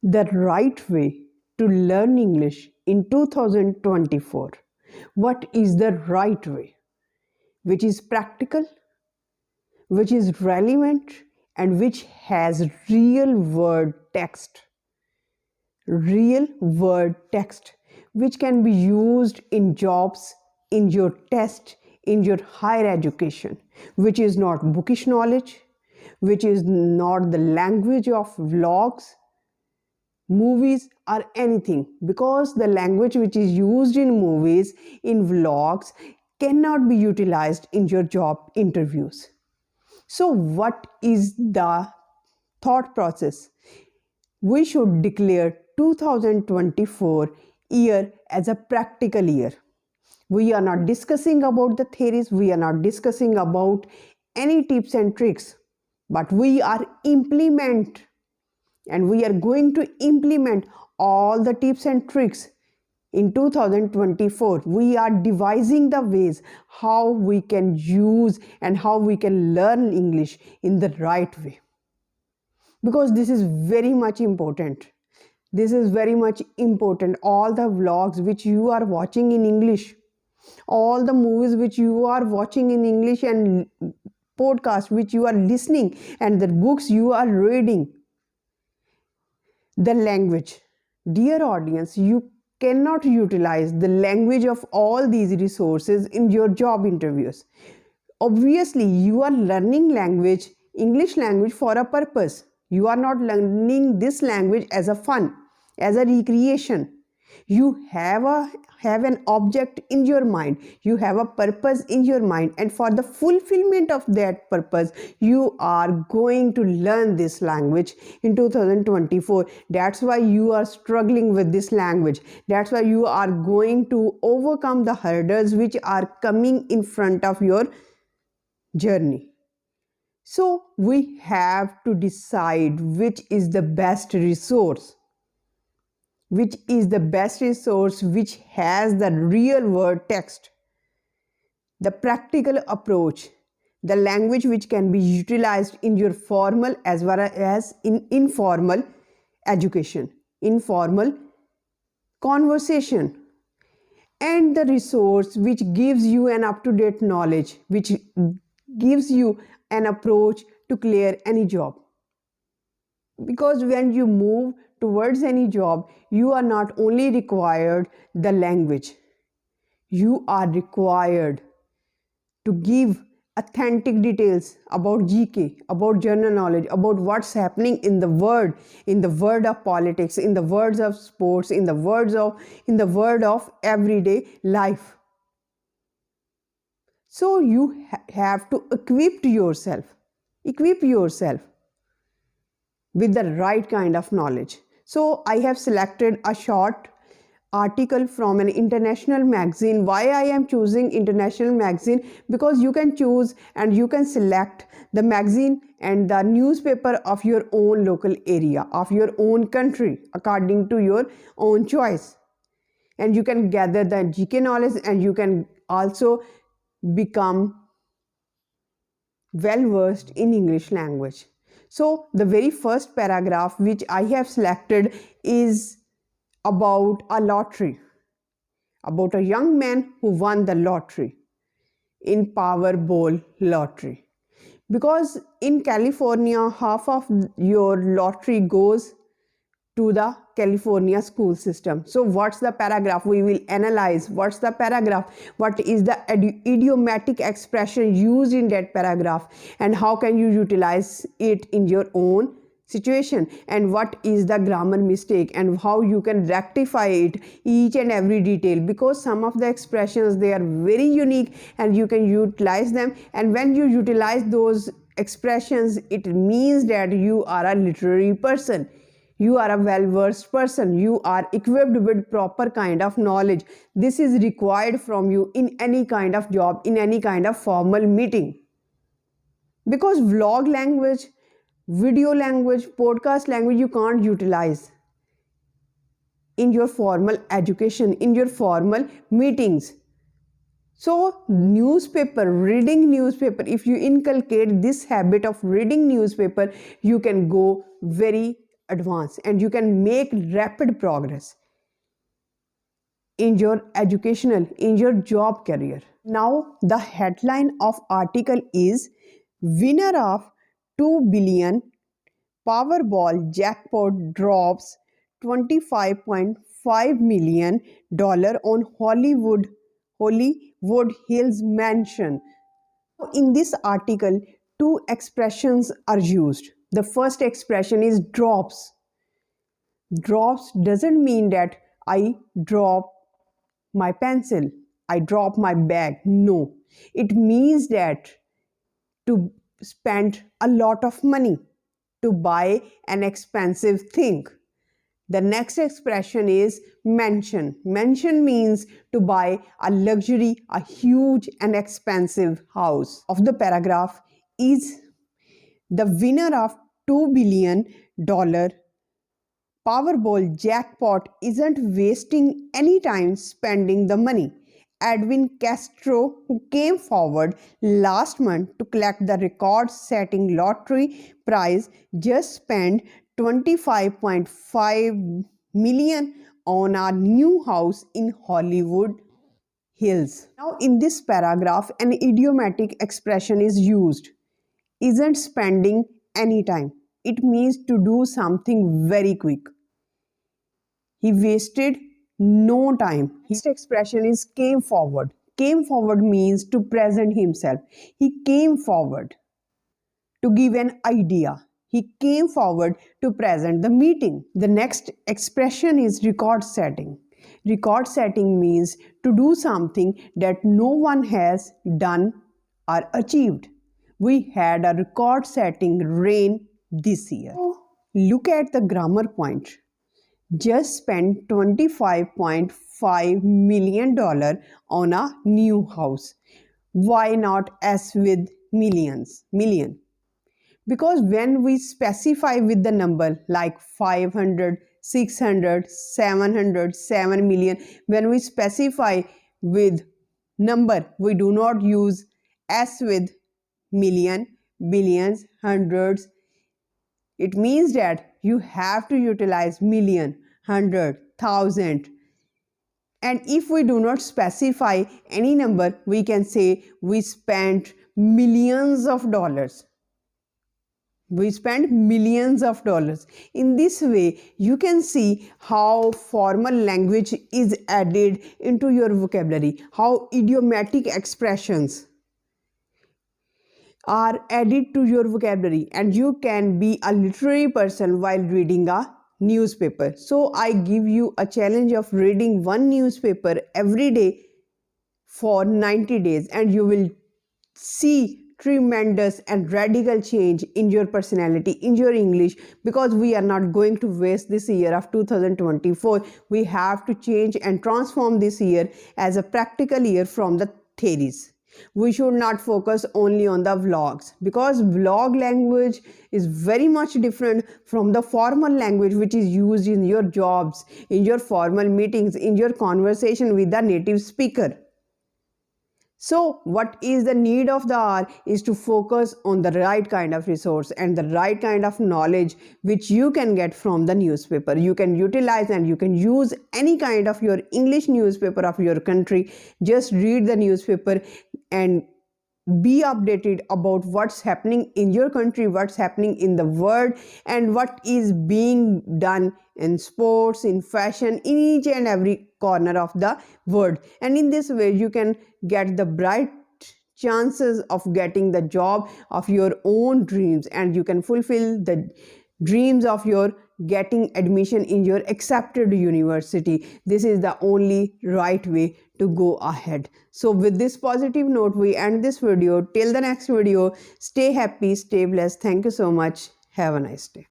The right way to learn English in 2024. What is the right way? Which is practical, which is relevant, and which has real word text, which can be used in jobs, in your test, in your higher education, which is not bookish knowledge, which is not the language of vlogs, movies, or anything, because the language which is used in movies, in vlogs, cannot be utilized in your job interviews. So what is the thought process? We should declare 2024 year as a practical year. We are not discussing about the theories, we are not discussing about any tips and tricks, but we are going to implement all the tips and tricks in 2024. We are devising the ways how we can use and how we can learn English in the right way, because this is very much important. All the vlogs which you are watching in English, all the movies which you are watching in English, and podcasts which you are listening, and the books you are reading, the language, dear audience, you cannot utilize the language of all these resources in your job interviews. Obviously you are learning English language, for a purpose. You are not learning this language as a fun, as a recreation. You have an object in your mind, you have a purpose in your mind, and for the fulfillment of that purpose you are going to learn this language in 2024. That's why you are struggling with this language. That's why you are going to overcome the hurdles which are coming in front of your journey. So we have to decide which is the best resource, which has the real word text, the practical approach, the language which can be utilized in your formal as well as in informal education, informal conversation, and the resource which gives you an up-to-date knowledge, which gives you an approach to clear any job. Because when you move towards any job, you are not only required the language, you are required to give authentic details about GK, about general knowledge, about what's happening in the world of politics, in the words of sports, in the world of everyday life. So you have to equip yourself with the right kind of knowledge. So I have selected a short article from an international magazine. Why I am choosing international magazine? Because you can choose and you can select the magazine and the newspaper of your own local area, of your own country, according to your own choice. And you can gather the GK knowledge, and you can also become well versed in English language. So the very first paragraph which I have selected is about a lottery, about a young man who won the lottery in Powerball lottery. Because in California, half of your lottery goes to the California school system. So what's the paragraph? We will analyze what's the paragraph, what is the idiomatic expression used in that paragraph, and how can you utilize it in your own situation, and what is the grammar mistake and how you can rectify it, each and every detail, because some of the expressions, they are very unique and you can utilize them. And when you utilize those expressions, it means that you are a literary person, you are a well-versed person, you are equipped with proper kind of knowledge. This is required from you in any kind of job, in any kind of formal meeting. Because vlog language, video language, podcast language, you can't utilize in your formal education, in your formal meetings. So reading newspaper, if you inculcate this habit of reading newspaper, you can go very advance and you can make rapid progress in your educational, in your job career. Now the headline of article is winner of 2 billion Powerball jackpot drops $25.5 million on Hollywood Hills mansion. In this article, two expressions are used. The first expression is drops. Drops doesn't mean that I drop my pencil, I drop my bag. No, it means that to spend a lot of money to buy an expensive thing. The next expression is mansion. Mansion means to buy a luxury, a huge and expensive house. Of the paragraph is the winner of $2 billion Powerball jackpot isn't wasting any time spending the money. Edwin Castro, who came forward last month to collect the record-setting lottery prize, just spent $25.5 million on a new house in Hollywood Hills. Now, in this paragraph, an idiomatic expression is used. Isn't spending any time. It means to do something very quick. He wasted no time. His expression is came forward. Came forward means to present himself. He came forward to give an idea. He came forward to present the meeting. The next expression is record setting. Record setting means to do something that no one has done or achieved. We had a record setting rain this year. Look at the grammar point. Just spent $25.5 million on a new house. Why not S with millions? Million. Because when we specify with the number like 500, 600, 700, 7 million, when we specify with number, we do not use S with million, billions, hundreds. It means that you have to utilize million, hundred, thousand. And if we do not specify any number, we can say we spent millions of dollars. We spent millions of dollars. In this way, you can see how formal language is added into your vocabulary, how idiomatic expressions are added to your vocabulary, and you can be a literary person while reading a newspaper. So I give you a challenge of reading one newspaper every day for 90 days and you will see tremendous and radical change in your personality, in your English, because we are not going to waste this year of 2024. We have to change and transform this year as a practical year from the theories. We should not focus only on the vlogs, because vlog language is very much different from the formal language which is used in your jobs, in your formal meetings, in your conversation with the native speaker. So what is the need of the hour is to focus on the right kind of resource and the right kind of knowledge which you can get from the newspaper. You can utilize and you can use any kind of your English newspaper of your country. Just read the newspaper and be updated about what's happening in your country, what's happening in the world, and what is being done in sports, in fashion, in each and every corner of the world. And in this way, you can get the bright chances of getting the job of your own dreams, and you can fulfill the dreams of your getting admission in your accepted university. This is the only right way to go ahead. So with this positive note, we end this video. Till the next video, stay happy, stay blessed. Thank you so much. Have a nice day.